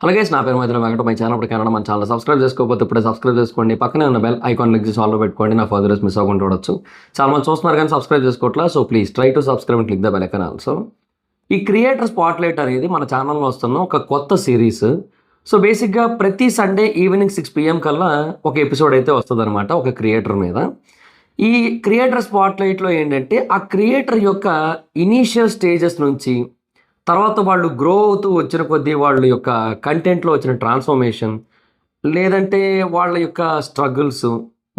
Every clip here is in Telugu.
అలాగే నా పేరు మధ్యలో వెంకట మై ఛానల్ కన్నడ మన ఛానల్ సబ్స్క్రైబ్ చేసుకోకపోతే ఇప్పుడే సబ్స్క్రైబ్ చేసుకోండి. పక్కనే ఉన్న బెల్ ఐకాన్ క్లిక్ చేసి ఆల్లో పెట్టుకోండి. నా ఫర్దర్స్ మిస్ అవ్వకుండా చూడొచ్చు. చాలా మంది చూస్తున్నారు కానీ సబ్స్క్రైబ్ చేసుకోవట్లా. So please try to subscribe and click the bell icon also. ఈ క్రియేటర్ స్పాట్లైట్ అనేది మన ఛానల్లో వస్తున్న ఒక కొత్త సిరీస్. సో బేసిక్గా ప్రతి సండే ఈవినింగ్ 6 PM కల్లా ఒక ఎపిసోడ్ అయితే వస్తుంది అనమాట ఒక క్రియేటర్ మీద. ఈ క్రియేటర్ స్పాట్లైట్లో ఏంటంటే ఆ క్రియేటర్ యొక్క ఇనీషియల్ స్టేజెస్ నుంచి తర్వాత వాళ్ళు గ్రో అవుతూ వచ్చిన కొద్దీ వాళ్ళ యొక్క కంటెంట్లో వచ్చిన ట్రాన్స్ఫర్మేషన్, లేదంటే వాళ్ళ యొక్క స్ట్రగుల్స్,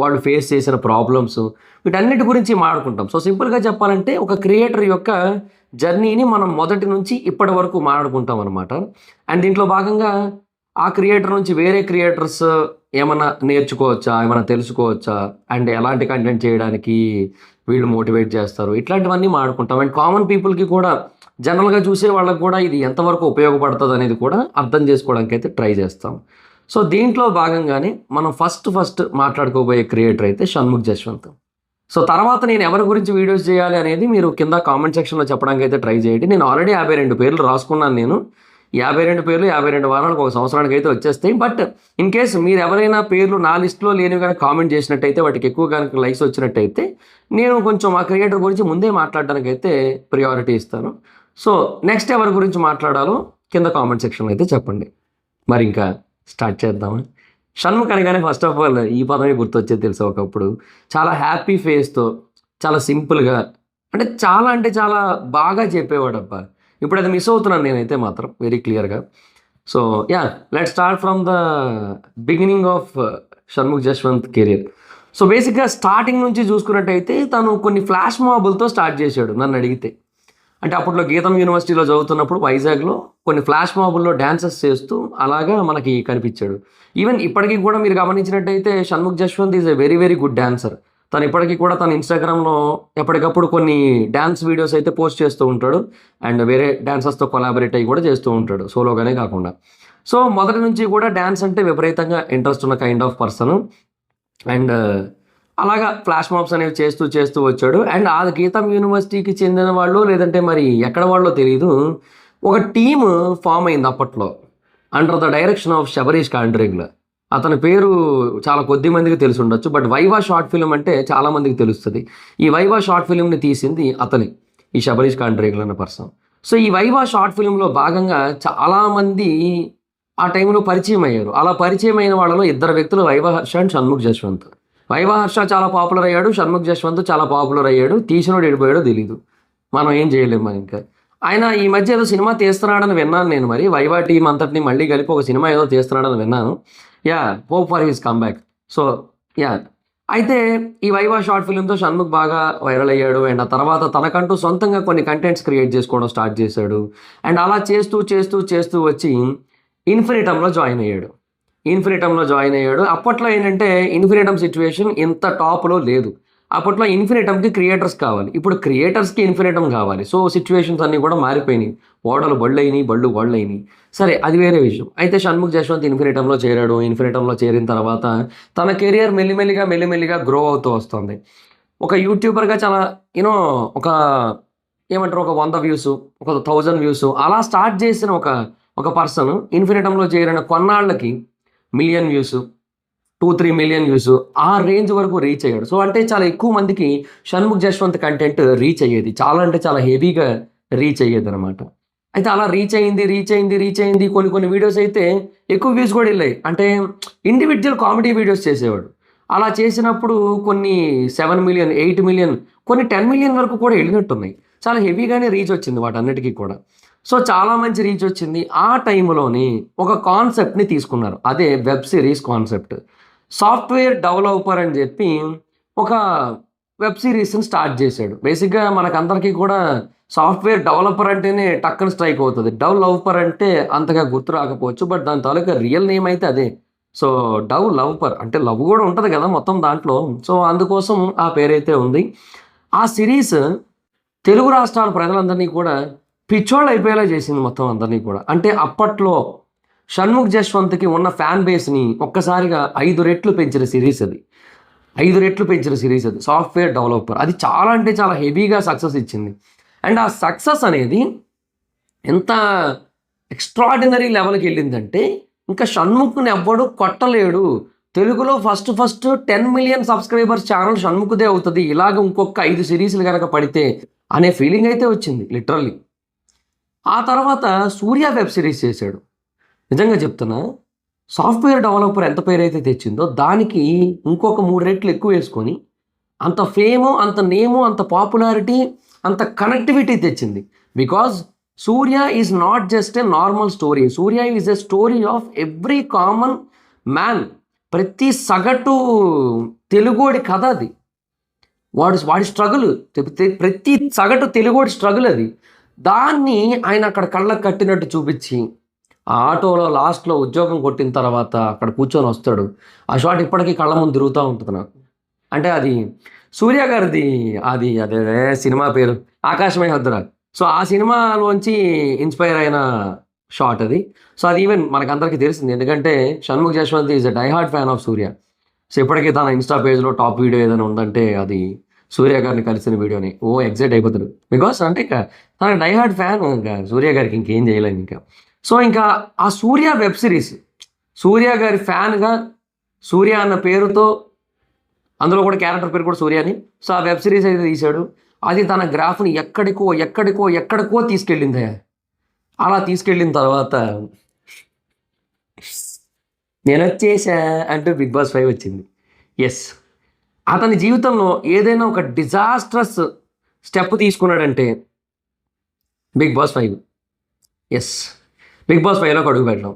వాళ్ళు ఫేస్ చేసిన ప్రాబ్లమ్స్, వీటన్నిటి గురించి మాట్లాడుకుంటాం. సో సింపుల్గా చెప్పాలంటే ఒక క్రియేటర్ యొక్క జర్నీని మనం మొదటి నుంచి ఇప్పటి వరకు మాట్లాడుకుంటాం అనమాట. అండ్ దీంట్లో భాగంగా ఆ క్రియేటర్ నుంచి వేరే క్రియేటర్స్ ఏమన్నా నేర్చుకోవచ్చా, ఏమైనా తెలుసుకోవచ్చా, అండ్ ఎలాంటి కంటెంట్ చేయడానికి వీళ్ళు మోటివేట్ చేస్తారు, ఇట్లాంటివన్నీ మాట్లాడుకుంటాం. అండ్ కామన్ పీపుల్కి కూడా జనరల్గా చూసే వాళ్ళకి కూడా ఇది ఎంతవరకు ఉపయోగపడుతుంది అనేది కూడా అర్థం చేసుకోవడానికి అయితే ట్రై చేస్తాం. సో దీంట్లో భాగంగానే మనం ఫస్ట్ మాట్లాడుకోబోయే క్రియేటర్ అయితే షణ్ముఖ్ జశ్వంత్. సో తర్వాత నేను ఎవరి గురించి వీడియోస్ చేయాలి అనేది మీరు కింద కామెంట్ సెక్షన్లో చెప్పడానికి అయితే ట్రై చేయండి. నేను ఆల్రెడీ 52 పేర్లు రాసుకున్నాను. నేను 52 పేర్లు 52 వారాలకు ఒక సంవత్సరానికి అయితే వచ్చేస్తాయి. బట్ ఇన్ కేస్ మీరు ఎవరైనా పేర్లు నా లిస్ట్లో లేనివి కానీ కామెంట్ చేసినట్టయితే, వాటికి ఎక్కువ కనుక లైక్స్ వచ్చినట్టయితే నేను కొంచెం ఆ క్రియేటర్ గురించి ముందే మాట్లాడడానికి అయితే ప్రియారిటీ ఇస్తాను. సో నెక్స్ట్ ఎవరి గురించి మాట్లాడాలో కింద కామెంట్ సెక్షన్లో అయితే చెప్పండి. మరి ఇంకా స్టార్ట్ చేద్దామా? షణ్ముఖ్ అనగానే ఫస్ట్ ఆఫ్ ఆల్ ఈ పదమే గుర్తొచ్చేది తెలుసు. ఒకప్పుడు చాలా హ్యాపీ ఫేస్తో, చాలా సింపుల్గా, అంటే చాలా బాగా చెప్పేవాడు అబ్బా. ఇప్పుడు అది మిస్ అవుతున్నాను నేనైతే మాత్రం వెరీ క్లియర్గా. So yeah, let start from the beginning of Shanmukh Jaswanth career. So బేసిక్గా స్టార్టింగ్ నుంచి చూసుకున్నట్టయితే తను కొన్ని ఫ్లాష్ మాబులతో స్టార్ట్ చేశాడు నన్ను అడిగితే. అంటే అప్పట్లో గీతం యూనివర్సిటీలో చదువుతున్నప్పుడు వైజాగ్లో కొన్ని ఫ్లాష్ మాబుల్లో డ్యాన్సెస్ చేస్తూ అలాగా మనకి కనిపించాడు. ఈవెన్ ఇప్పటికీ కూడా మీరు గమనించినట్టయితే Shanmukh Jaswanth is a very good dancer. తను ఇప్పటికీ కూడా తన ఇన్స్టాగ్రామ్లో ఎప్పటికప్పుడు కొన్ని డ్యాన్స్ వీడియోస్ అయితే పోస్ట్ చేస్తూ ఉంటాడు. అండ్ వేరే డాన్సర్స్తో కొలాబరేట్ అయ్యి కూడా చేస్తూ ఉంటాడు, సోలోగానే కాకుండా. సో మొదటి నుంచి కూడా డ్యాన్స్ అంటే విపరీతంగా ఇంట్రెస్ట్ ఉన్న కైండ్ ఆఫ్ పర్సన్. అండ్ అలాగా ఫ్లాష్ మాబ్స్ అనేవి చేస్తూ వచ్చాడు. అండ్ ఆ గీతం యూనివర్సిటీకి చెందిన వాళ్ళు, లేదంటే మరి ఎక్కడ వాళ్ళో తెలియదు, ఒక టీమ్ ఫామ్ అయింది అప్పట్లో under the direction of Shabarish Kandregula. అతని పేరు చాలా కొద్ది మందికి తెలిసి ఉండొచ్చు, బట్ వైవా షార్ట్ ఫిల్మ్ అంటే చాలామందికి తెలుస్తుంది. ఈ వైవా షార్ట్ ఫిల్మ్ని తీసింది అతని, ఈ శబరీష్ కాండ్రేగ్ల అన్న పర్సన్. సో ఈ వైవా షార్ట్ ఫిల్మ్లో భాగంగా చాలామంది ఆ టైంలో పరిచయం అయ్యారు. అలా పరిచయం అయిన వాళ్ళలో 2 వ్యక్తులు Viva Harsha and Shanmukh Jaswanth. Viva Harsha చాలా పాపులర్ అయ్యాడు, షణ్ముఖ్ జశ్వంత్ చాలా పాపులర్ అయ్యాడు. తీసినోడు ఎడిపోయాడో తెలీదు, మనం ఏం చేయలేము. ఇంకా ఆయన ఈ మధ్య ఏదో సినిమా తీస్తున్నాడని విన్నాను నేను. మరి వైవా టీం అంతటిని మళ్ళీ కలిపి ఒక సినిమా ఏదో తీస్తున్నాడని విన్నాను. Yeah, hope for his comeback. So yeah, అయితే ఈ వైవా షార్ట్ ఫిల్మ్తో షణ్ముఖ్ బాగా వైరల్ అయ్యాడు. అండ్ ఆ తర్వాత తనకంటూ సొంతంగా కొన్ని కంటెంట్స్ క్రియేట్ చేసుకోవడం స్టార్ట్ చేశాడు. అండ్ అలా చేస్తూ వచ్చి ఇన్ఫినిటంలో జాయిన్ అయ్యాడు. అప్పట్లో ఏంటంటే ఇన్ఫినిటమ్ సిచ్యువేషన్ ఇంత టాప్లో లేదు. అప్పట్లో ఇన్ఫినిటమ్కి క్రియేటర్స్ కావాలి, ఇప్పుడు క్రియేటర్స్కి ఇన్ఫినిటమ్ కావాలి. సో సిచ్యువేషన్స్ అన్నీ కూడా మారిపోయినాయి. ఓడలు బళ్ళు అయినాయి, బళ్ళు వాళ్ళు అయినాయి. సరే, అది వేరే విషయం. అయితే షణ్ముఖ్ జశ్వంత్ ఇన్ఫినిటంలో చేరాడు. ఇన్ఫినిటంలో చేరిన తర్వాత తన కెరియర్ మెల్లిమెల్లిగా గ్రో అవుతూ వస్తుంది. ఒక యూట్యూబర్గా చాలా ఒక ఏమంటారు, ఒక 100 వ్యూస్, ఒక 1000 వ్యూస్ అలా స్టార్ట్ చేసిన ఒక పర్సన్ ఇన్ఫినిటంలో చేరిన కొన్నాళ్ళకి 1 మిలియన్ వ్యూస్, 2-3 మిలియన్ వ్యూస్, ఆ రేంజ్ వరకు రీచ్ అయ్యాడు. సో అంటే చాలా ఎక్కువ మందికి షణ్ముఖ్ జశ్వంత్ కంటెంట్ రీచ్ అయ్యేది, చాలా హెవీగా రీచ్ అయ్యేది అనమాట. అయితే అలా రీచ్ అయింది. కొన్ని వీడియోస్ అయితే ఎక్కువ వ్యూస్ కూడా వెళ్ళాయి. అంటే ఇండివిజువల్ కామెడీ వీడియోస్ చేసేవాడు. అలా చేసినప్పుడు కొన్ని 7 మిలియన్, 8 మిలియన్, కొన్ని 10 మిలియన్ వరకు కూడా వెళ్ళినట్టున్నాయి. చాలా హెవీగానే రీచ్ వచ్చింది వాటన్నిటికీ కూడా. సో చాలా మంచి రీచ్ వచ్చింది. ఆ టైంలోని ఒక కాన్సెప్ట్ని తీసుకున్నారు, అదే web series concept. Software developer అని చెప్పి ఒక వెబ్ సిరీస్ని స్టార్ట్ చేశాడు. బేసిక్గా మనకందరికీ కూడా సాఫ్ట్వేర్ డెవలపర్ అంటేనే టక్కన స్ట్రైక్ అవుతుంది. డెవలపర్ అంటే అంతగా గుర్తు రాకపోవచ్చు, బట్ దాని తాలూకా రియల్ నేమ్ అయితే అదే. సో డెవలపర్ అంటే లవ్ కూడా ఉంటుంది కదా మొత్తం దాంట్లో. సో అందుకోసం ఆ పేరైతే ఉంది. ఆ సిరీస్ తెలుగు రాష్ట్రాల ప్రజలందరినీ కూడా పిచ్చోళ్ళు అయిపోయేలా చేసింది మొత్తం అందరినీ కూడా. అంటే అప్పట్లో షణ్ముఖ్ జశ్వంత్కి ఉన్న ఫ్యాన్ బేస్ని ఒక్కసారిగా 5 రెట్లు పెంచిన సిరీస్ అది. 5 రెట్లు పెంచిన సిరీస్ అది, సాఫ్ట్వేర్ డెవలపర్. అది చాలా హెవీగా సక్సెస్ ఇచ్చింది. అండ్ ఆ సక్సెస్ అనేది ఎంత ఎక్స్ట్రాడినరీ లెవెల్కి వెళ్ళిందంటే ఇంకా షణ్ముఖ్ని ఎవ్వడు కొట్టలేడు. తెలుగులో ఫస్ట్ 10 మిలియన్ సబ్స్క్రైబర్స్ ఛానల్ షణ్ముఖ్దే అవుతుంది, ఇలాగ ఇంకొక 5 సిరీస్లు కనుక పడితే అనే ఫీలింగ్ అయితే వచ్చింది లిటరల్లీ. ఆ తర్వాత సూర్య వెబ్ సిరీస్ చేశాడు. నిజంగా చెప్తున్నా, సాఫ్ట్వేర్ డెవలపర్ ఎంత పేరు అయితే తెచ్చిందో దానికి ఇంకొక 3 రెట్లు ఎక్కువ వేసుకొని అంత ఫేము, అంత నేము, అంత పాపులారిటీ, అంత కనెక్టివిటీ తెచ్చింది. Because Surya is not just a normal story. Surya is a story of every common man. ప్రతి సగటు తెలుగోడి కథ అది. వాడి స్ట్రగుల్, ప్రతి సగటు తెలుగోడి స్ట్రగుల్ అది. దాన్ని ఆయన అక్కడ కళ్ళకు కట్టినట్టు చూపించి ఆ ఆటోలో లాస్ట్లో ఉద్యోగం కొట్టిన తర్వాత అక్కడ కూర్చొని వస్తాడు. ఆ షాట్ ఇప్పటికీ కళ్ళ ముందు తిరుగుతూ ఉంటుంది నాకు. అంటే అది సూర్య గారిది, అది అదే సినిమా పేరు ఆకాశమై హద్దురా. సో ఆ సినిమాలోంచి ఇన్స్పైర్ అయిన షాట్ అది. సో అది ఈవెన్ మనకందరికీ తెలిసింది, ఎందుకంటే Shanmukh Jaswanth is a die hard fan of Suriya. So ఇప్పటికీ తన ఇన్స్టా పేజ్లో టాప్ వీడియో ఏదైనా ఉందంటే అది సూర్య గారిని కలిసిన వీడియోని ఎగ్జైట్ అయిపోతాడు. బికాస్ అంటే ఇంకా తన డై హార్డ్ ఫ్యాన్, ఇంకా సూర్య గారికి ఇంకేం చేయలేము ఇంకా. సో ఇంకా ఆ సూర్య వెబ్ సిరీస్, సూర్య గారి ఫ్యాన్గా సూర్య అన్న పేరుతో, అందులో కూడా క్యారెక్టర్ పేరు కూడా సూర్య అని. సో ఆ వెబ్ సిరీస్ అయితే తీశాడు. అది తన గ్రాఫ్ని ఎక్కడికో తీసుకెళ్ళింది. అలా తీసుకెళ్ళిన తర్వాత నేను వచ్చేసా అంటూ బిగ్ బాస్ 5 వచ్చింది. ఎస్, అతని జీవితంలో ఏదైనా ఒక డిజాస్ట్రస్ స్టెప్ తీసుకున్నాడంటే Bigg Boss 5. Yes, Bigg Boss 5లోకి అడుగు పెట్టడం.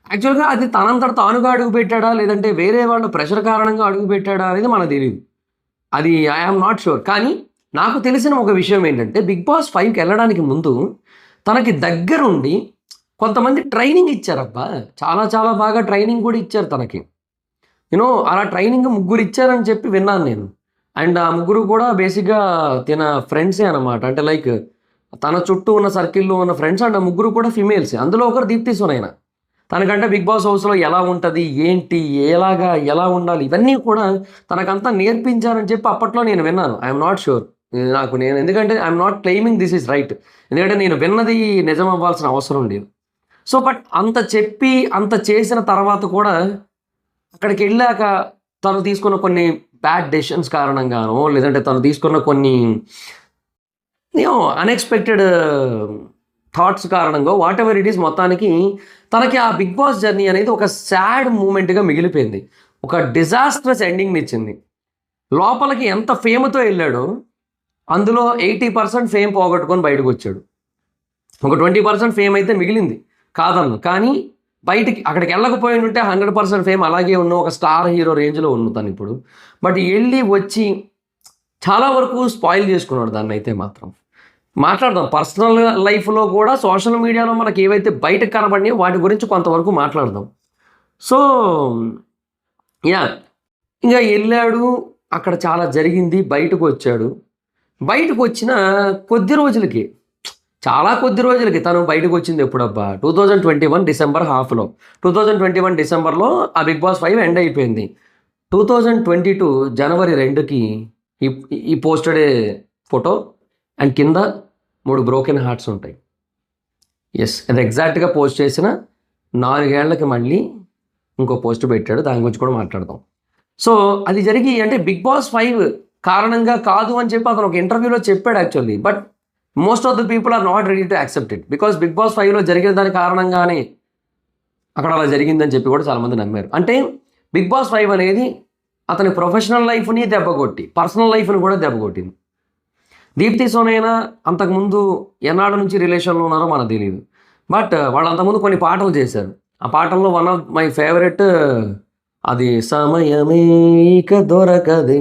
యాక్చువల్గా అది తనంతట తానుగా అడుగు పెట్టాడా, లేదంటే వేరే వాళ్ళ ప్రెషర్ కారణంగా అడుగు పెట్టాడా అనేది మనకు తెలియదు. అది ఐఎమ్ నాట్ షూర్. కానీ నాకు తెలిసిన ఒక విషయం ఏంటంటే బిగ్ బాస్ 5కి వెళ్ళడానికి ముందు తనకి దగ్గరుండి కొంతమంది ట్రైనింగ్ ఇచ్చారబ్బా. చాలా బాగా ట్రైనింగ్ కూడా ఇచ్చారు తనకి. అలా ట్రైనింగ్ 3 ఇచ్చారని చెప్పి విన్నాను నేను. అండ్ ఆ 3 కూడా బేసిక్గా తన ఫ్రెండ్సే అనమాట. అంటే లైక్ తన చుట్టూ ఉన్న సర్కిల్లో ఉన్న ఫ్రెండ్స్. అండ్ ఆ 3 కూడా ఫిమేల్సే. అందులో ఒకరు దీప్తి సునైనా. తనకంటే బిగ్ బాస్ హౌస్లో ఎలా ఉంటుంది, ఏంటి, ఎలా ఉండాలి, ఇవన్నీ కూడా తనకంతా నేర్పించారని చెప్పి అప్పట్లో నేను విన్నాను. I'm not sure. ఎందుకంటే I'm not claiming this is right, ఎందుకంటే నేను విన్నది నిజం అవ్వాల్సిన అవసరం లేదు. సో బట్ అంత చెప్పి అంత చేసిన తర్వాత కూడా అక్కడికి వెళ్ళాక తను తీసుకున్న కొన్ని బ్యాడ్ డెసిషన్స్ కారణంగానో, లేదంటే తను తీసుకున్న కొన్ని అన్ఎక్స్పెక్టెడ్ థాట్స్ కారణంగా, వాట్ ఎవర్ ఇట్ ఈస్, మొత్తానికి తనకి ఆ బిగ్ బాస్ జర్నీ అనేది ఒక సాడ్ మూమెంట్గా మిగిలిపోయింది. ఒక డిజాస్ట్రస్ ఎండింగ్ని ఇచ్చింది. లోపలికి ఎంత ఫేమ్తో వెళ్ళాడో అందులో 80% ఫేమ్ పోగొట్టుకొని బయటకు వచ్చాడు. ఒక 20% ఫేమ్ అయితే మిగిలింది కాదన్ను. కానీ బయటికి అక్కడికి వెళ్ళకపోయి ఉంటే 100% ఫేమ్ అలాగే ఉన్న ఒక స్టార్ హీరో రేంజ్లో ఉన్న తను ఇప్పుడు. బట్ వెళ్ళి వచ్చి చాలా వరకు స్పాయిల్ చేసుకున్నాడు దాన్ని అయితే మాత్రం. మాట్లాడదాం పర్సనల్ లైఫ్లో కూడా, సోషల్ మీడియాలో మనకి ఏవైతే బయటకు కనబడినాయో వాటి గురించి కొంతవరకు మాట్లాడదాం. సో ఇంకా వెళ్ళాడు, అక్కడ చాలా జరిగింది, బయటకు వచ్చాడు. బయటకు వచ్చిన కొద్ది రోజులకి తను బయటకు వచ్చింది ఎప్పుడబ్బా, 2021 డిసెంబర్ హాఫ్లో. 2021 డిసెంబర్లో ఆ బిగ్ బాస్ 5 ఎండ్ అయిపోయింది. 2022 జనవరి 2కి ఈ పోస్టెడ్ ఫోటో అండ్ కింద 3 బ్రోకెన్ హార్ట్స్ ఉంటాయి. ఎస్, అది ఎగ్జాక్ట్గా పోస్ట్ చేసిన 4 ఏళ్లకి మళ్ళీ ఇంకో పోస్ట్ పెట్టాడు. దాని గురించి కూడా మాట్లాడదాం. సో అది జరిగి అంటే బిగ్ బాస్ 5 కారణంగా కాదు అని చెప్పి అతను ఒక ఇంటర్వ్యూలో చెప్పాడు actually. But most of the people are not ready to accept it. Because Bigg Boss 5లో జరిగిన దాని కారణంగానే అక్కడ అలా జరిగిందని చెప్పి కూడా చాలామంది నమ్మారు. అంటే బిగ్ బాస్ 5 అనేది అతని ప్రొఫెషనల్ లైఫ్ని దెబ్బకొట్టి పర్సనల్ లైఫ్ని కూడా దెబ్బకొట్టింది. దీప్తి సోనైనా అంతకుముందు ఎన్నాళ్ళ నుంచి రిలేషన్లో ఉన్నారో మనకు తెలియదు. బట్ వాళ్ళు అంతకుముందు కొన్ని పాటలు చేశారు. ఆ పాటల్లో వన్ ఆఫ్ మై ఫేవరెట్ అది సమయమే ఇక దొరకదే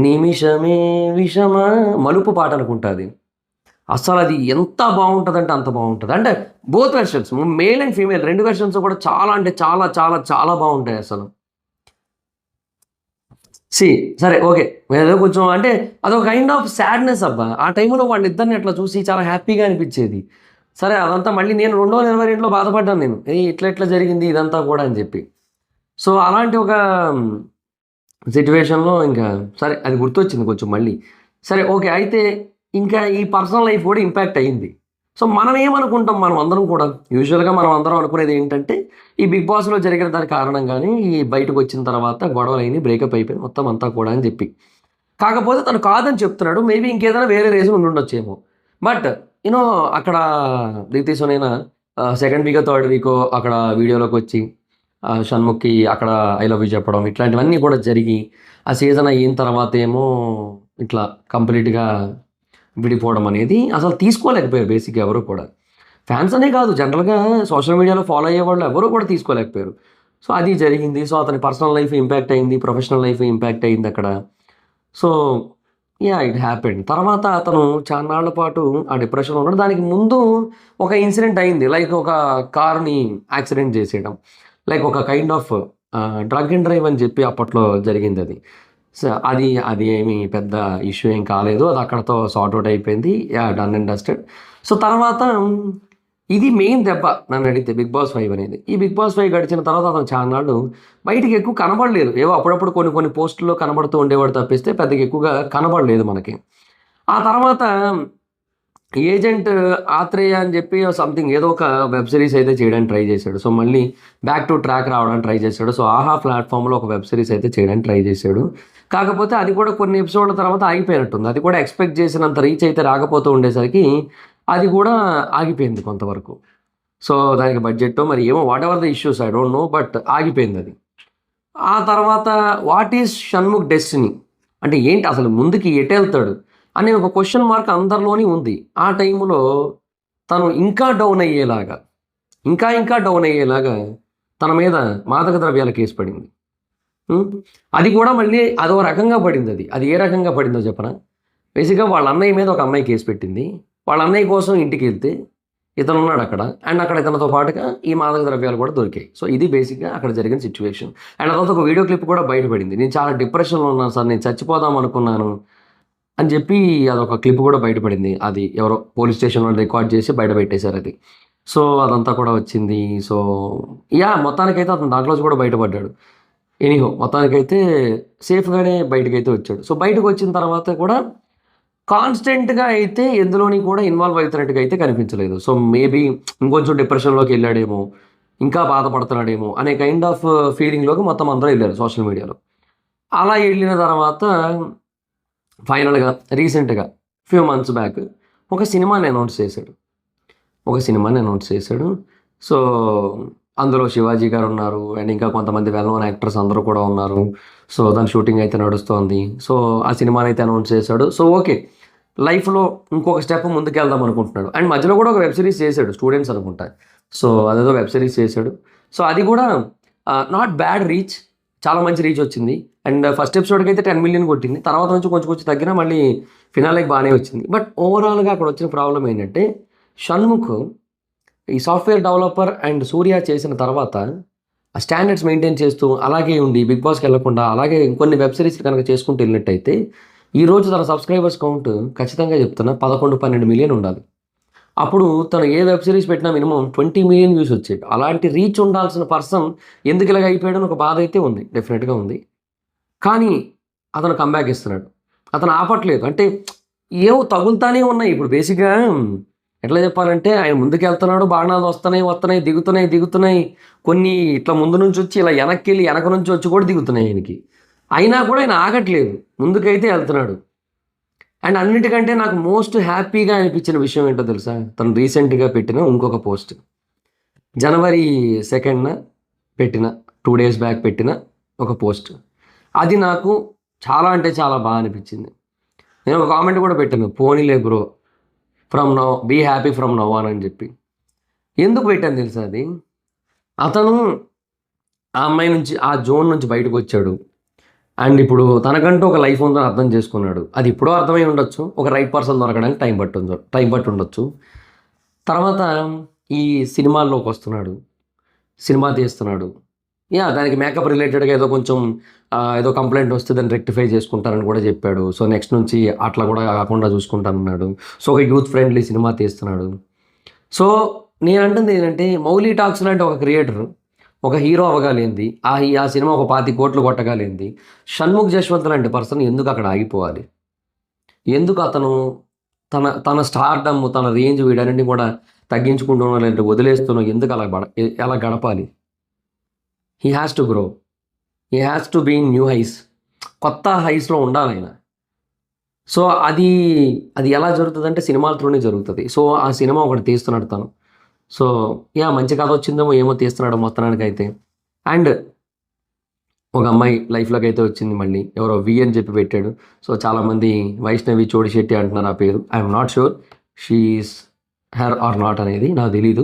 నిమిషమే విషమా మలుపు పాట అనుకుంటుంది. అసలు అది ఎంత బాగుంటుంది అంటే అంత బాగుంటుంది. అంటే both versions, male and female 2 versions కూడా చాలా అంటే చాలా బాగుంటాయి అసలు. సరే ఓకే, ఏదో కొంచెం అంటే అదొక కైండ్ ఆఫ్ సాడ్నెస్ అబ్బా. ఆ టైంలో వాళ్ళిద్దరిని అట్లా చూసి చాలా హ్యాపీగా అనిపించేది. సరే అదంతా మళ్ళీ నేను 2022లో బాధపడ్డాను నేను, ఇట్లా జరిగింది ఇదంతా కూడా అని చెప్పి. సో అలాంటి ఒక సిచ్యువేషన్లో ఇంకా సరే అది గుర్తొచ్చింది కొంచెం మళ్ళీ. సరే ఓకే, అయితే ఇంకా ఈ పర్సనల్ లైఫ్ కూడా ఇంపాక్ట్ అయ్యింది. సో మనం ఏమనుకుంటాం, మనం అందరం కూడా యూజువల్గా మనం అందరం అనుకునేది ఏంటంటే ఈ బిగ్ బాస్లో జరిగిన దాని కారణంగానే ఈ బయటకు వచ్చిన తర్వాత గొడవలు అయినాయి, బ్రేకప్ అయిపోయింది మొత్తం అంతా కూడా అని చెప్పి. కాకపోతే తను కాదని చెప్తున్నాడు. మేబీ ఇంకేదైనా వేరే రీజన్ ఉండుండొచ్చేమో. బట్ యూనో అక్కడ దీప్తి సునైనా సెకండ్ వీకో థర్డ్ వీకో అక్కడ వీడియోలోకి వచ్చి షణ్ముఖ్‌కి అక్కడ ఐ లవ్ యూ చెప్పడం ఇట్లాంటివన్నీ కూడా జరిగి ఆ సీజన్ అయిన తర్వాత ఏమో ఇట్లా కంప్లీట్‌గా విడిపోవడం అనేది అసలు తీసుకోలేకపోయారు బేసిక్‌గా ఎవరు కూడా. ఫ్యాన్స్ అనే కాదు జనరల్‌గా సోషల్ మీడియాలో ఫాలో అయ్యేవాళ్ళు ఎవరు కూడా తీసుకోలేకపోయారు. సో అది జరిగింది. సో అతని పర్సనల్ లైఫ్ ఇంపాక్ట్ అయింది. ప్రొఫెషనల్ లైఫ్ ఇంపాక్ట్ అయింది అక్కడ. So yeah! It happened. తర్వాత అతను చాన్నాళ్ల పాటు ఆ డిప్రెషన్‌లో ఉన్నాడు. దానికి ముందు ఒక ఇన్సిడెంట్ అయింది. లైక్ ఒక కార్‌ని యాక్సిడెంట్ చేసేయడం. లైక్ ఒక kind of drug and drive అని చెప్పి అప్పట్లో జరిగిందది. సో అది ఏమి పెద్ద ఇష్యూ ఏం కాలేదు. అది అక్కడితో సార్ట్ ఔట్ అయిపోయింది. Yeah! Done and dusted. So తర్వాత ఇది మెయిన్ దెబ్బ నన్నడిగితే 'బిగ్ బాస్ 5' అనేది. ఈ 'బిగ్ బాస్ 5' గడిచిన తర్వాత అతను చాన్నాళ్ళు బయటికి ఎక్కువ కనబడలేదు. ఏవో అప్పుడప్పుడు కొన్ని పోస్టుల్లో కనబడుతూ ఉండేవాడు తప్పిస్తే పెద్దగా ఎక్కువగా కనబడలేదు మనకి. ఆ తర్వాత ఏజెంట్ ఆత్రేయ అని చెప్పి సంథింగ్ ఏదో ఒక వెబ్ సిరీస్ అయితే చేయడానికి ట్రై చేశాడు. సో మళ్ళీ బ్యాక్ టు ట్రాక్ రావడానికి ట్రై చేశాడు. సో ఆహా ప్లాట్‌ఫామ్‌లో ఒక వెబ్ సిరీస్ అయితే చేయడానికి ట్రై చేశాడు. కాకపోతే అది కూడా కొన్ని ఎపిసోడ్ల తర్వాత ఆగిపోయినట్టుంది. అది కూడా ఎక్స్‌పెక్ట్ చేసినంత రీచ్ అయితే రాకపోతూ ఉండేసరికి అది కూడా ఆగిపోయింది కొంతవరకు. సో దానికి బడ్జెట్టో మరి ఏమో whatever the issues I don't know. But ఆగిపోయిందది. ఆ తర్వాత వాట్ ఈజ్ షణ్ముఖ్ డెస్టినీ? అంటే ఏంటి అసలు ముందుకి ఎటెళ్తాడు? అనే ఒక క్వెషన్ మార్క్ అందరిలోని ఉంది. ఆ టైంలో తను ఇంకా డౌన్ అయ్యేలాగా, ఇంకా డౌన్ అయ్యేలాగా తన మీద మాదక ద్రవ్యాల కేసు పడింది. అది కూడా మళ్ళీ అదో రకంగా పడిందది. అది ఏ రకంగా పడిందో చెప్పనా? బేసిక్‌గా వాళ్ళ అన్నయ్య మీద ఒక అమ్మాయి కేసు పెట్టింది. వాళ్ళ అన్నయ్య కోసం ఇంటికెళ్తే ఇతనున్నాడు అక్కడ. అండ్ అక్కడ ఇతనితో పాటుగా ఈ మాదక ద్రవ్యాలు కూడా దొరికాయి. సో ఇది బేసిక్‌గా అక్కడ జరిగిన సిట్యుయేషన్. అండ్ ఆ తర్వాత ఒక వీడియో క్లిప్ కూడా బయటపడింది. నేను చాలా డిప్రెషన్‌లో ఉన్నాను సార్. నేను చచ్చిపోదాం అనుకున్నాను అని చెప్పి అదొక క్లిప్ కూడా బయటపడింది. అది ఎవరో పోలీస్ స్టేషన్‌లో రికార్డ్ చేసి బయట పెట్టేశారు అది. సో అదంతా కూడా వచ్చింది. So yeah! మొత్తానికైతే అతను దాంట్లోంచి కూడా బయటపడ్డాడు. ఎనీహో మొత్తానికైతే సేఫ్‌గానే బయటకైతే వచ్చాడు. సో బయటకొచ్చిన తర్వాత కూడా కాన్స్టెంట్‌గా అయితే ఎందులోని కూడా ఇన్వాల్వ్ అవుతున్నట్టుగా అయితే కనిపించలేదు. సో మేబీ ఇంకొంచెం డిప్రెషన్‌లోకి ఎళ్ళాడేమో, ఇంకా బాధపడుతున్నాడేమో అనే కైండ్ ఆఫ్ ఫీలింగ్‌లోకి మొత్తం అందరూ ఎళ్లారు సోషల్ మీడియాలో. అలా ఎళ్ళిన తర్వాత ఫైనల్‌గా రీసెంట్‌గా ఫ్యూ మంత్స్ బ్యాక్ ఒక సినిమాని అనౌన్స్ చేశాడు. సో అందులో శివాజీ గారున్నారు. అండ్ ఇంకా కొంతమంది వెల్ నోన్ యాక్టర్స్ అందరూ కూడా ఉన్నారు. సో దాని షూటింగ్ అయితే నడుస్తోంది. సో ఆ సినిమానైతే అనౌన్స్ చేశాడు. So okay. లైఫ్‌లో ఇంకొక స్టెప్ ముందుకెళ్దాం అనుకుంటున్నాడు. అండ్ మధ్యలో కూడా ఒక వెబ్ సిరీస్ చేశాడు. స్టూడెంట్స్ అనుకుంటా. సో అదేదో వెబ్ సిరీస్ చేశాడు. సో అది కూడా నాట్ బ్యాడ్ రీచ్. చాలా మంచి రీచ్ వచ్చింది. అండ్ ఫస్ట్ ఎపిసోడ్‌కి అయితే 10,000,000 కొట్టింది. తర్వాత నుంచి కొంచెం తగ్గినా మళ్ళీ ఫినాలేకి బానే వచ్చింది. బట్ ఓవరాల్‌గా అక్కడ వచ్చిన ప్రాబ్లమ్ ఏంటంటే షణ్ముఖ్ ఈ సాఫ్ట్‌వేర్ డెవలపర్ అండ్ సూర్య చేసిన తర్వాత ఆ స్టాండర్డ్స్ మెయింటైన్ చేస్తూ అలాగే ఉండి బిగ్ బాస్‌కి వెళ్ళకుండా అలాగే ఇంకొన్ని వెబ్ సిరీస్‌లు కనుక చేసుకుంటూ వెళ్ళినట్టయితే ఈరోజు తన సబ్స్క్రైబర్స్ కౌంట్ ఖచ్చితంగా చెప్తున్నా 11, 12 మిలియన్ ఉండాలి. అప్పుడు తను ఏ వెబ్ సిరీస్ పెట్టినా మినిమమ్ 20 మిలియన్ వ్యూస్ వచ్చేవి. అలాంటి రీచ్ ఉండాల్సిన పర్సన్ ఎందుకు ఇలాగ అయిపోయాడని ఒక బాధ అయితే ఉంది. డెఫినెట్‌గా ఉంది. కానీ అతను కమ్‌బ్యాక్ ఇస్తున్నాడు. అతను ఆపట్లేదు. అంటే ఏవో తగులుతానే ఉన్నాయి. ఇప్పుడు బేసిక్‌గా ఎట్లా చెప్పాలంటే ఆయన ముందుకెళ్తున్నాడు. బాణాలు వస్తున్నాయి, దిగుతున్నాయి. కొన్ని ఇట్లా ముందు నుంచి వచ్చి ఇలా వెనక్కెళ్ళి వెనక నుంచి వచ్చి కూడా దిగుతున్నాయి ఆయనకి. అయినా కూడా ఆయన ఆగట్లేదు. ముందుకైతే వెళ్తున్నాడు. అండ్ అన్నిటికంటే నాకు మోస్ట్ హ్యాపీగా అనిపించిన విషయం ఏంటో తెలుసా? తను రీసెంట్‌గా పెట్టిన ఇంకొక పోస్ట్. జనవరి 2న పెట్టిన 2 డేస్ బ్యాక్ పెట్టిన ఒక పోస్ట్. అది నాకు చాలా అంటే చాలా బాగా అనిపించింది. నేను ఒక కామెంట్ కూడా పెట్టాను. పోనీలే bro from now be happy from now on అని చెప్పి. ఎందుకు పెట్టాను తెలుసా అది? అతను ఆ అమ్మాయి నుంచి ఆ జోన్ నుంచి బయటకొచ్చాడు. అండ్ ఇప్పుడు తనకంటూ ఒక లైఫ్ ఉందని అర్థం చేసుకున్నాడు. అది ఎప్పుడో అర్థమై ఉండొచ్చు. ఒక రైట్ పర్సన్ దొరకడానికి టైం పట్టి ఉండొచ్చు. తర్వాత ఈ సినిమాల్లోకి వస్తున్నాడు. సినిమా తీస్తున్నాడు. యాహ్! దానికి మేకప్ రిలేటెడ్‌గా ఏదో కొంచెం ఏదో కంప్లెయింట్ వస్తే దాన్ని రెక్టిఫై చేసుకుంటానని కూడా చెప్పాడు. సో నెక్స్ట్ నుంచి అట్లా కూడా కాకుండా చూసుకుంటానన్నాడు. సో ఒక యూత్ ఫ్రెండ్లీ సినిమా తీస్తున్నాడు. సో నేనంటుంది ఏంటంటే 'మౌలి టాక్స్' లాంటి ఒక క్రియేటర్ ఒక హీరో అవ్వగలిగింది. ఆ సినిమా ఒక 25,00,00,000 కొట్టగలిగింది. షణ్ముఖ్ జశ్వంత్ లాంటి పర్సన్ ఎందుకు అక్కడ ఆగిపోవాలి? ఎందుకు అతను తన స్టార్డమ్, తన రేంజ్ వీటన్నిటిని కూడా తగ్గించుకుంటున్నాం, లేదంటే వదిలేస్తున్నాం, ఎందుకు ఎలా గడపాలి? He has to grow, he has to be in new highs, కొత్త హైస్లో ఉండాలి ఆయన. సో అది అది ఎలా జరుగుతుందంటే సినిమాల త్రూనే జరుగుతుంది. సో ఆ సినిమా ఒకటి తీస్తున్నాడు తను. సో మంచి కథ వచ్చిందేమో, ఏమో తీస్తున్నాడు మొత్తానికి అయితే. అండ్ ఒక అమ్మాయి లైఫ్లోకి అయితే వచ్చింది మళ్ళీ, ఎవరో వి అని చెప్పి పెట్టాడు. సో చాలామంది వైష్ణవి చోడిశెట్టి అంటున్నారు ఆ పేరు. I'm not sure she's her or not అనేది నాకు తెలీదు.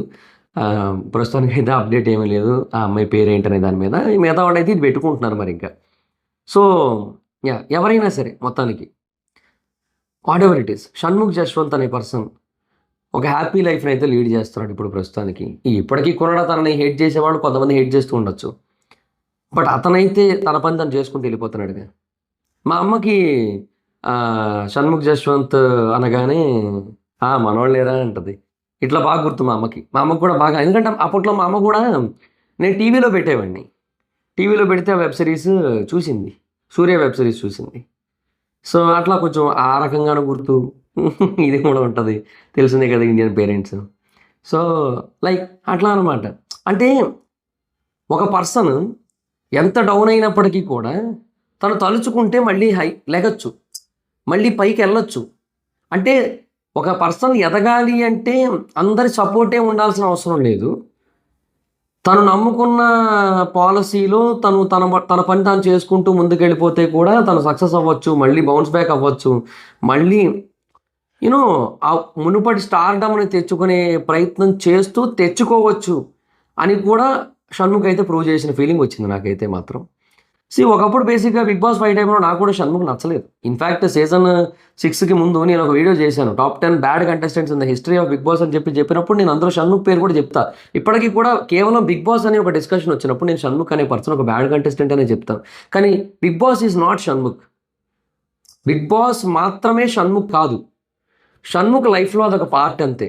ప్రస్తుతానికి అయితే అప్డేట్ ఏమీ లేదు ఆ అమ్మాయి పేరు ఏంటనే దాని మీద. మిగతా వాడైతే ఇది పెట్టుకుంటున్నారు మరి ఇంకా. సో ఎవరైనా సరే మొత్తానికి what ever it is, Shanmukh Jaswanth అనే పర్సన్ ఒక హ్యాపీ లైఫ్ని అయితే లీడ్ చేస్తున్నాడు ఇప్పుడు ప్రస్తుతానికి. ఇప్పటికీ కూడా తనని హేట్ చేసేవాళ్ళు కొంతమంది హేట్ చేస్తూ ఉండొచ్చు, బట్ అతనైతే తన పని తను చేసుకుంటూ వెళ్ళిపోతున్నాడుగా. మా అమ్మకి షణ్ముఖ్ జశ్వంత్ అనగానే మనోళ్ళేరా అంటది. ఇట్లా బాగా గుర్తు మా అమ్మకి. మా అమ్మకి కూడా బాగా, ఎందుకంటే అప్పట్లో మా అమ్మ కూడా నేను టీవీలో పెట్టేవాడిని. టీవీలో పెడితే ఆ వెబ్ సిరీస్ చూసింది, సూర్య వెబ్ సిరీస్ చూసింది. సో అట్లా కొంచెం ఆ రకంగానే గుర్తు ఇది కూడా ఉంటుంది, తెలిసిందే కదా ఇండియన్ పేరెంట్స్. సో లైక్ అట్లా అనమాట. అంటే ఒక పర్సన్ ఎంత డౌన్ అయినప్పటికీ కూడా తను తలుచుకుంటే మళ్ళీ లెగచ్చు, మళ్ళీ పైకి వెళ్ళొచ్చు. అంటే ఒక పర్సన్ ఎదగాలి అంటే అందరి సపోర్టే ఉండాల్సిన అవసరం లేదు. తను నమ్ముకున్న పాలసీలో తన పని తాను చేసుకుంటూ ముందుకెళ్ళిపోతే కూడా తను సక్సెస్ అవ్వచ్చు, మళ్ళీ బౌన్స్ బ్యాక్ అవ్వచ్చు, మళ్ళీ ఆ మునుపటి స్టార్డమ్ని తెచ్చుకునే ప్రయత్నం చేస్తూ తెచ్చుకోవచ్చు అని కూడా షణ్ముఖ్ అయితే ప్రూవ్ చేసిన ఫీలింగ్ వచ్చింది నాకైతే మాత్రం. ఒకప్పుడు బేసిక్గా బిగ్ బాస్ 5 టైంలో నాకు కూడా షణ్ముఖ్ నచ్చలేదు. ఇన్ఫ్యాక్ట్ సీజన్ 6కి ముందు నేను ఒక వీడియో చేశాను, top 10 bad contestants in the history of Bigg Boss అని చెప్పినప్పుడు నేను అందులో షణ్ముఖ్ పేరు కూడా చెప్తా. ఇప్పటికీ కూడా కేవలం బిగ్ బాస్ అనే ఒక డిస్కషన్ వచ్చినప్పుడు నేను షణ్ముఖ్ అనే పర్సన్ ఒక బ్యాడ్ కంటెస్టెంట్ అనే చెప్తాను. కానీ Bigg Boss is not Shanmukh. Bigg Boss మాత్రమే షణ్ముఖ్ కాదు. షణ్ముఖ్ లైఫ్లో అదొక పార్ట్ అంతే.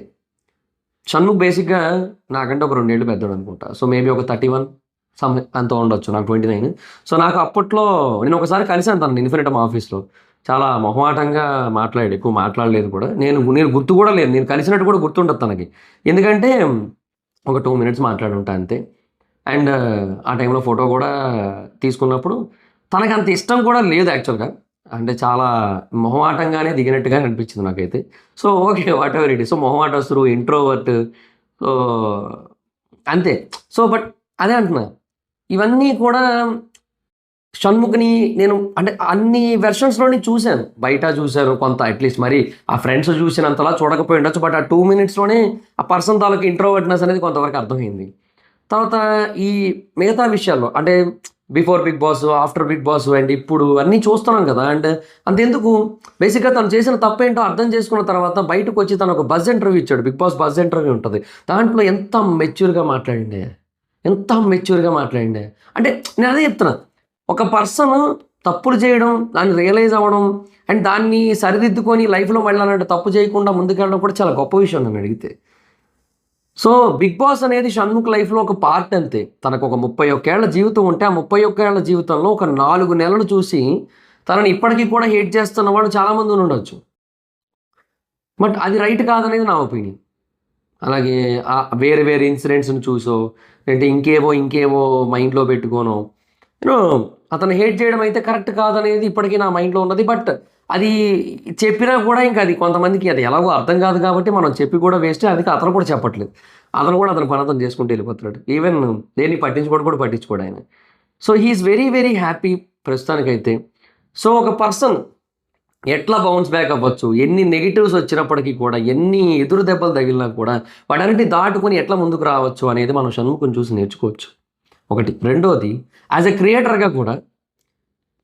షణ్ముఖ్ బేసిక్గా నాకంటే ఒక 2 ఏళ్ళు పెద్దోడు అనుకుంటా. సో మేబీ ఒక 31 అంత ఉండొచ్చు, నాకు 29. సో నాకు అప్పట్లో నేను ఒకసారి కలిసాను తను ఇన్ఫినిటమ్ ఆఫీస్లో. చాలా మొహమాటంగా ఎక్కువ మాట్లాడలేదు కూడా. నేను గుర్తు కూడా లేదు, నేను కలిసినట్టు కూడా గుర్తుండదు తనకి. ఎందుకంటే ఒక 2 minutes మాట్లాడుంటా అంతే. అండ్ ఆ టైంలో ఫోటో కూడా తీసుకున్నప్పుడు తనకి అంత ఇష్టం కూడా లేదు యాక్చువల్గా. అంటే చాలా మొహమాటంగానే దిగినట్టుగా అనిపించింది నాకైతే. So okay, what ever it is. So మొహమాటస్తురు, ఇంట్రోవర్ట్, సో అంతే. సో బట్ అదే అంటున్నా, ఇవన్నీ కూడా షణ్ముఖ్ని నేను అంటే అన్ని వెర్షన్స్లోని చూశాను, బయట చూశాను కొంత, అట్లీస్ట్ మరి ఆ ఫ్రెండ్స్ చూసినంతలా చూడకపోయి ఉండొచ్చు. బట్ ఆ 2 minutesలోనే ఆ పర్సన్ తాలూకు ఇంట్రోవర్ట్నెస్ అనేది కొంతవరకు అర్థమైంది. తర్వాత ఈ మిగతా విషయాల్లో అంటే before Bigg Boss, after Bigg Boss and ఇప్పుడు అన్నీ చూస్తున్నాం కదా. అండ్ అంతెందుకు బేసిక్గా తను చేసిన తప్పేంటో అర్థం చేసుకున్న తర్వాత బయటకు వచ్చి తను ఒక బజ్ ఇంటర్వ్యూ ఇచ్చాడు. బిగ్ బాస్ బజ్ ఇంటర్వ్యూ ఉంటుంది, దాంట్లో ఎంత మెచ్యూర్గా మాట్లాడిండే అంటే నేను అదే చెప్తున్నా, ఒక పర్సన్ తప్పులు చేయడం, దాన్ని రియలైజ్ అవ్వడం అండ్ దాన్ని సరిదిద్దుకొని లైఫ్లో వెళ్ళాలంటే తప్పు చేయకుండా ముందుకెళ్ళడం కూడా చాలా గొప్ప విషయం నన్ను అడిగితే. సో బిగ్ బాస్ అనేది షణ్ముఖ్ లైఫ్లో ఒక పార్ట్ అంతే. తనకు ఒక 31 ఏళ్ల జీవితం ఉంటే ఆ 31 ఏళ్ల జీవితంలో ఒక 4 నెలలు చూసి తనని ఇప్పటికీ కూడా హేట్ చేస్తున్న వాళ్ళు చాలామంది ఉండొచ్చు. బట్ అది రైట్ కాదనేది నా ఒపీనియన్. అలాగే వేరే వేరే ఇన్సిడెంట్స్ని చూసో అంటే ఇంకేవో మైండ్లో పెట్టుకోనో అతను హేట్ చేయడం అయితే కరెక్ట్ కాదనేది ఇప్పటికీ నా మైండ్లో ఉన్నది. బట్ అది చెప్పినా కూడా ఇంకా అది కొంతమందికి అది ఎలాగో అర్థం కాదు కాబట్టి మనం చెప్పి కూడా వేస్ట్. అది అతను కూడా చెప్పట్లేదు, అతను కూడా అతని పని అతను చేసుకుంటూ వెళ్ళిపోతున్నాడు. ఈవెన్ దేన్ని పట్టించుకోడు ఆయన. So he's very very happy ప్రస్తుతానికైతే. సో ఒక పర్సన్ ఎట్లా బౌన్స్ బ్యాక్ అవ్వచ్చు, ఎన్ని నెగిటివ్స్ వచ్చినప్పటికీ కూడా, ఎన్ని ఎదురు దెబ్బలు తగిలినా కూడా వాటన్నిటిని దాటుకొని ఎట్లా ముందుకు రావచ్చు అనేది మనం షణ్ముఖుని చూసి నేర్చుకోవచ్చు ఒకటి. రెండోది, యాజ్ ఎ క్రియేటర్గా కూడా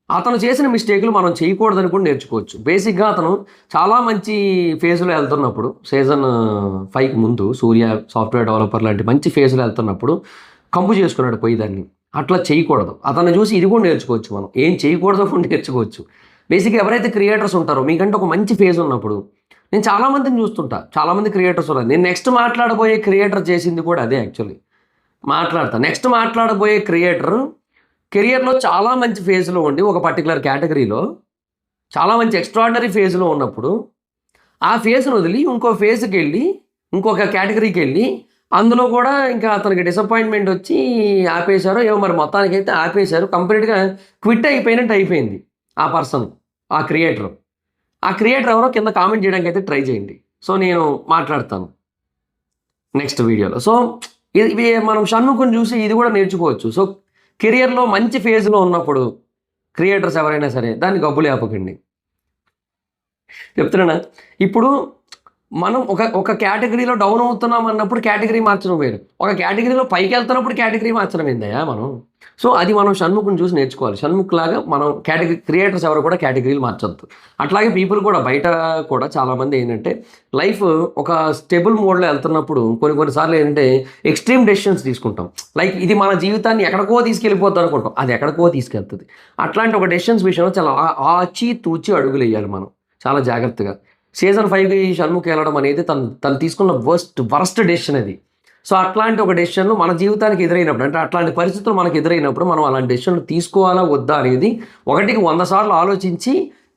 అతను చేసిన మిస్టేక్లు మనం చేయకూడదని కూడా నేర్చుకోవచ్చు. బేసిక్గా అతను చాలా మంచి ఫేజ్లో వెళ్తున్నప్పుడు, సీజన్ 5కి ముందు సూర్య సాఫ్ట్వేర్ డెవలపర్ లాంటి మంచి ఫేజ్లో వెళ్తున్నప్పుడు కంపు చేసుకున్నాడు పోయి దాన్ని. అట్లా చేయకూడదు. అతన్ని చూసి ఇది కూడా నేర్చుకోవచ్చు, మనం ఏం చేయకూడదో కూడా నేర్చుకోవచ్చు. బేసిక్గా ఎవరైతే క్రియేటర్స్ ఉంటారో, మీకంటే ఒక మంచి ఫేజ్ ఉన్నప్పుడు, నేను చాలామందిని చూస్తుంటా, చాలామంది క్రియేటర్స్ ఉన్నారు. నేను నెక్స్ట్ మాట్లాడబోయే క్రియేటర్ చేసింది కూడా అదే యాక్చువల్లీ. నెక్స్ట్ మాట్లాడబోయే క్రియేటర్ కెరియర్లో చాలా మంచి ఫేజ్లో ఉండి ఒక పర్టికులర్ కేటగిరీలో చాలా మంచి ఎక్స్ట్రాడినరీ ఫేజ్లో ఉన్నప్పుడు ఆ ఫేస్ను వదిలి ఇంకో ఫేస్కి వెళ్ళి ఇంకొక కేటగిరీకి వెళ్ళి అందులో కూడా ఇంకా అతనికి డిసప్పాయింట్మెంట్ వచ్చి ఆపేశారు ఏమో మరి, మొత్తానికి అయితే ఆపేశారు. కంప్లీట్గా క్విట్ అయిపోయినట్టు అయిపోయింది ఆ పర్సన్, ఆ క్రియేటర్ ఎవరో కింద కామెంట్ చేయడానికి అయితే ట్రై చేయండి. సో నేను మాట్లాడతాను నెక్స్ట్ వీడియోలో. సో ఇవి మనం షణ్ముఖుని చూసి ఇది కూడా నేర్చుకోవచ్చు. సో కెరియర్లో మంచి ఫేజ్లో ఉన్నప్పుడు క్రియేటర్స్ ఎవరైనా సరే దాన్ని గబ్బులు ఆపకండి. చెప్తున్నా, ఇప్పుడు మనం ఒక కేటగిరీలో డౌన్ అవుతున్నాం అన్నప్పుడు కేటగిరీ మార్చడం వేరు, ఒక కేటగిరీలో పైకి వెళ్తున్నప్పుడు కేటగిరీ మార్చడం ఏందయ్యా మనం. సో అది మనం షణ్ముఖుని చూసి నేర్చుకోవాలి. షణ్ముఖ్ లాగా మనం క్రియేటర్స్ ఎవరు కూడా కేటగిరీలు మార్చొద్దు. అట్లాగే పీపుల్ కూడా బయట కూడా చాలామంది ఏంటంటే లైఫ్ ఒక స్టేబుల్ మోడ్లో వెళ్తున్నప్పుడు కొన్నిసార్లు ఏంటంటే ఎక్స్ట్రీమ్ డెసిషన్స్ తీసుకుంటాం. లైక్ ఇది మన జీవితాన్ని ఎక్కడికో తీసుకెళ్ళిపోద్ది అనుకుంటాం, అది ఎక్కడికో తీసుకెళ్తుంది. అట్లాంటి ఒక డెసిషన్స్ విషయంలో చాలా ఆచి తూచి అడుగులు వేయాలి మనం చాలా జాగ్రత్తగా. సీజన్ 5కి షణ్ముఖ్ వెళ్ళడం అనేది తను తీసుకున్న వరస్ట్ డెసిషన్ అది. సో అట్లాంటి ఒక డెసిషన్ మన జీవితానికి ఎదురైనప్పుడు, అంటే అట్లాంటి పరిస్థితులు మనకు ఎదురైనప్పుడు మనం అలాంటి డెసిషన్లు తీసుకోవాలా వద్దా అనేది 100 సార్లు ఆలోచించి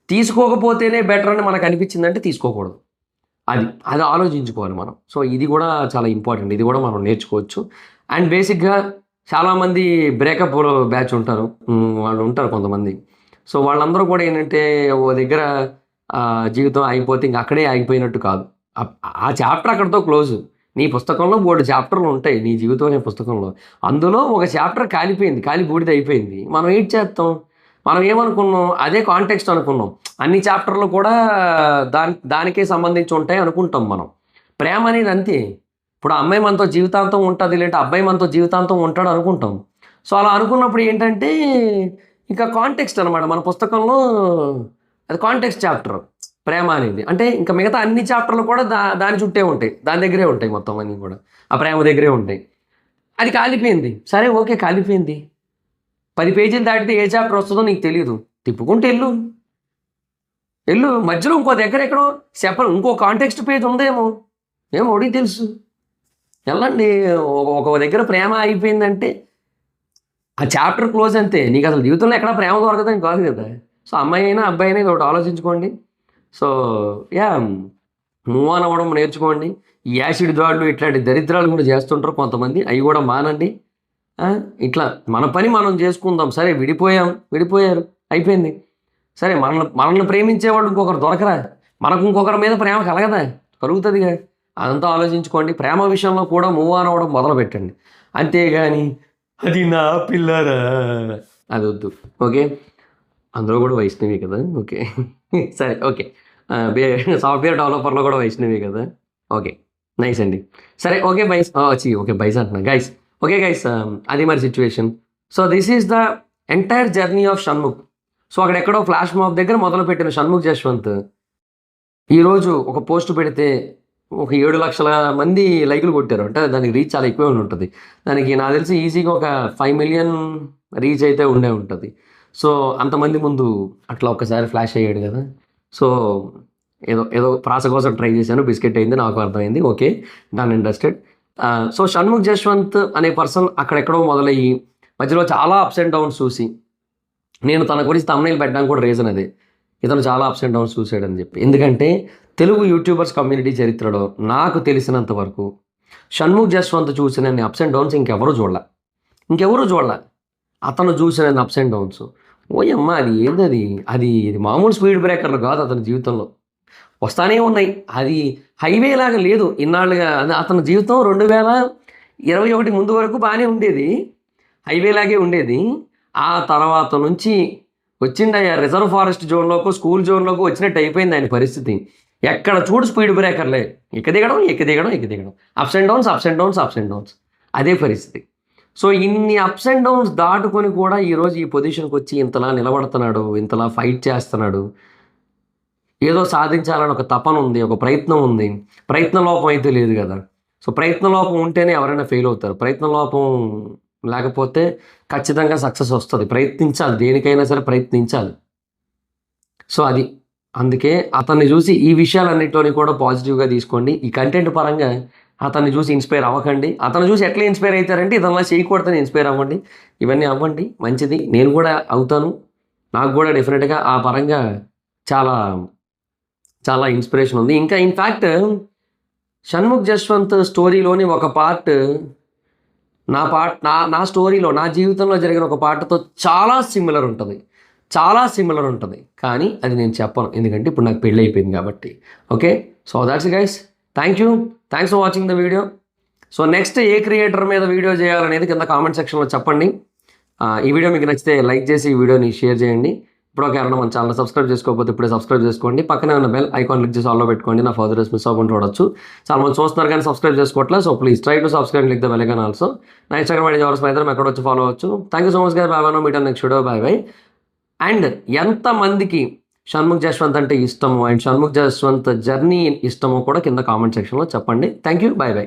తీసుకోకపోతేనే బెటర్ అని మనకు అనిపించిందంటే తీసుకోకూడదు. అది ఆలోచించుకోవాలి మనం. సో ఇది కూడా చాలా ఇంపార్టెంట్, ఇది కూడా మనం నేర్చుకోవచ్చు. అండ్ బేసిక్గా చాలామంది బ్రేకప్ బ్యాచ్ ఉంటారు, వాళ్ళు ఉంటారు కొంతమంది. సో వాళ్ళందరూ కూడా ఏంటంటే ఓ దగ్గర జీవితం అయిపోతే ఇంక అక్కడే ఆగిపోయినట్టు కాదు. ఆ చాప్టర్ అక్కడితో క్లోజ్. నీ పుస్తకంలో 3 చాప్టర్లు ఉంటాయి నీ జీవితం అనే పుస్తకంలో. అందులో ఒక చాప్టర్ కాలి బూడిద అయిపోయింది. మనం ఏం చేస్తాం? మనం ఏమనుకున్నాం? అదే కాంటెక్స్ట్ అనుకున్నాం. అన్ని చాప్టర్లు కూడా దానికే సంబంధించి ఉంటాయి అనుకుంటాం మనం. ప్రేమ అనేది అంతే. ఇప్పుడు అమ్మాయి మనతో జీవితాంతం ఉంటుంది, లేదంటే అబ్బాయి మనతో జీవితాంతం ఉంటాడు అనుకుంటాం. సో అలా అనుకున్నప్పుడు ఏంటంటే ఇంకా కాంటెక్స్ట్ అనమాట. మన పుస్తకంలో అది కాంటెక్స్ట్ చాప్టర్ ప్రేమ అనేది. అంటే ఇంకా మిగతా అన్ని చాప్టర్లు కూడా దాని చుట్టే ఉంటాయి, దాని దగ్గరే ఉంటాయి, మొత్తం అన్నీ కూడా ఆ ప్రేమ దగ్గరే ఉంటాయి. అది కాలిపోయింది, సరే ఓకే కాలిపోయింది. 10 పేజీలు దాటితే ఏ చాప్టర్ వస్తుందో నీకు తెలియదు, తిప్పుకుంటూ వెళ్ళు. మధ్యలో ఇంకో దగ్గర ఎక్కడో ఇంకో కాంటెక్స్ట్ పేజ్ ఉందేమో, ఏమో ఒడికి తెలుసు. వెళ్ళండి. ఒక దగ్గర ప్రేమ అయిపోయిందంటే ఆ చాప్టర్ క్లోజ్ అంతే. నీకు అసలు జీవితంలో ఎక్కడ ప్రేమ దొరకదని కాదు కదా. సో అమ్మాయి అయినా అబ్బాయి అయినా ఒకటి ఆలోచించుకోండి. సో మూవ్ ఆన్ అవ్వడం నేర్చుకోండి. ఈ యాసిడ్ దాడులు ఇట్లాంటి దరిద్రాలు కూడా చేస్తుంటారు కొంతమంది, అవి కూడా మానండి. ఇట్లా మన పని మనం చేసుకుందాం. సరే విడిపోయారు అయిపోయింది. సరే మనల్ని ప్రేమించేవాళ్ళు ఇంకొకరు దొరకరా? మనకు ఇంకొకరి మీద ప్రేమ కలుగుతుందిగా. అదంతా ఆలోచించుకోండి. ప్రేమ విషయంలో కూడా మూవ్ ఆన్ అవ్వడం మొదలు పెట్టండి. అంతేగాని అది నా పిల్లరా అది వద్దు. ఓకే, అందులో కూడా వైష్ణవి కదా. ఓకే సరే ఓకే. సాఫ్ట్వేర్ డెవలపర్లో కూడా వైష్ణవి కదా. ఓకే నైస్ అండి. సరే ఓకే ఓకే బైస్ అంటున్నా గైస్. ఓకే గైస్, అది మరి situation. So this is the entire journey of Shanmukh. So అక్కడెక్కడో ఫ్లాష్ మాబ్ దగ్గర మొదలుపెట్టిన షణ్ముఖ్ జశ్వంత్ ఈరోజు ఒక పోస్ట్ పెడితే ఒక 7 లక్షల మంది లైకులు కొట్టారు. అంటే దానికి రీచ్ చాలా ఎక్కువే ఉంటుంది. దానికి నాకు తెలిసి ఈజీగా ఒక 5 మిలియన్ రీచ్ అయితే ఉంటుంది. సో అంతమంది ముందు అట్లా ఒక్కసారి ఫ్లాష్ అయ్యాడు కదా. సో ఏదో ప్రాస కోసం ట్రై చేశాను, బిస్కెట్ అయింది, నాకు అర్థమైంది. Okay done, interested. So Shanmukh Jaswanth అనే పర్సన్ అక్కడెక్కడో మొదలయ్యి మధ్యలో చాలా అప్స్ అండ్ డౌన్స్ చూసి, నేను తన గురించి తమ్నైల్ పెట్టడానికి కూడా రీజన్ అదే, ఇతను చాలా అప్స్ అండ్ డౌన్స్ చూసాడని చెప్పి. ఎందుకంటే తెలుగు యూట్యూబర్స్ కమ్యూనిటీ చరిత్రలో నాకు తెలిసినంత వరకు షణ్ముఖ్ జశ్వంత్ చూసిన అప్స్ అండ్ డౌన్స్ ఇంకెవరూ చూడలే. అతను చూసిన అప్స్ అండ్ డౌన్స్ ఓయమ్మ అది ఏందది, అది మామూలు స్పీడ్ బ్రేకర్లు కాదు. అతని జీవితంలో వస్తానే ఉన్నాయి. అది హైవే లాగా లేదు ఇన్నాళ్ళుగా. అతని జీవితం 2021 ముందు వరకు బాగానే ఉండేది, హైవే లాగే ఉండేది. ఆ తర్వాత నుంచి వచ్చిండయ్యా రిజర్వ్ ఫారెస్ట్ జోన్లోకి, స్కూల్ జోన్లోకి వచ్చినట్టు అయిపోయింది ఆయన పరిస్థితి. ఎక్కడ చూడు స్పీడ్ బ్రేకర్లే, ఎక్కి దిగడం, అప్స్ అండ్ డౌన్స్, అదే పరిస్థితి. సో ఇన్ని అప్స్ అండ్ డౌన్స్ దాటుకొని కూడా ఈరోజు ఈ పొజిషన్కి వచ్చి ఇంతలా నిలబడుతున్నాడు, ఇంతలా ఫైట్ చేస్తున్నాడు. ఏదో సాధించాలని ఒక తపన ఉంది, ఒక ప్రయత్నం ఉంది. ప్రయత్న లోపం అయితే లేదు కదా. సో ప్రయత్న లోపం ఉంటేనే ఎవరైనా ఫెయిల్ అవుతారు. ప్రయత్న లోపం లేకపోతే ఖచ్చితంగా సక్సెస్ వస్తుంది. ప్రయత్నించాలి, దేనికైనా సరే ప్రయత్నించాలి. సో అందుకే అతన్ని చూసి ఈ విషయాలన్నింటినీ కూడా పాజిటివ్గా తీసుకోండి. ఈ కంటెంట్ పరంగా అతన్ని చూసి ఇన్స్పైర్ అవ్వకండి. అతను చూసి ఎట్లా ఇన్స్పైర్ అవుతారంటే ఇతనిలా చేయకూడదని ఇన్స్పైర్ అవ్వండి. ఇవన్నీ అవ్వండి, మంచిది. నేను కూడా అవుతాను. నాకు కూడా డెఫినెట్గా ఆ పరంగా చాలా చాలా ఇన్స్పిరేషన్ ఉంది. ఇంకా ఇన్ఫ్యాక్ట్ షణ్ముఖ్ జశ్వంత్ స్టోరీలోని ఒక పార్ట్ నా స్టోరీలో, నా జీవితంలో జరిగిన ఒక పార్ట్తో చాలా సిమిలర్ ఉంటుంది. కానీ అది నేను చెప్పను, ఎందుకంటే ఇప్పుడు నాకు పెళ్ళి అయిపోయింది కాబట్టి. Okay, so that's guys. Thanks for watching the video. So next A creator మీద వీడియో చేయాలనేది కింద కామెంట్ సెక్షన్లో చెప్పండి. ఈ వీడియో మీకు నచ్చితే లైక్ చేసి ఈ వీడియోని షేర్ చేయండి. ఇప్పుడు ఎవరైనా మన ఛానల్ సబ్స్క్రైబ్ చేసుకోకపోతే ఇప్పుడే సబ్స్క్రైబ్ చేసుకోండి. పక్కనే ఉన్న బెల్ ఐకాన్ క్లిక్ చేసి ఆల్లో పెట్టుకోండి. నా ఫర్దర్ మిస్ అవ్వకుండా చూడొచ్చు. చాలా మంది చూస్తున్నారు కానీ సబ్స్క్రైబ్ చేసుకోవట్లేదు. So please try to subscribe click the bell icon also. నా ఇన్స్టాగ్రామ్ ఐడి ఎవరు స్మైదర్ ఎక్కడ వచ్చి ఫాలో అవ్వచ్చు. Thank you so much guy. Bye bye. Meet next video. Bye. And ఎంతమందికి షణ్ముఖ్ జశ్వంత్ అంటే ఇష్టమో అండ్ షణ్ముఖ్ జశ్వంత్ జర్నీ ఇష్టమో కూడా కింద కామెంట్ సెక్షన్లో చెప్పండి. Thank you. బాయ్.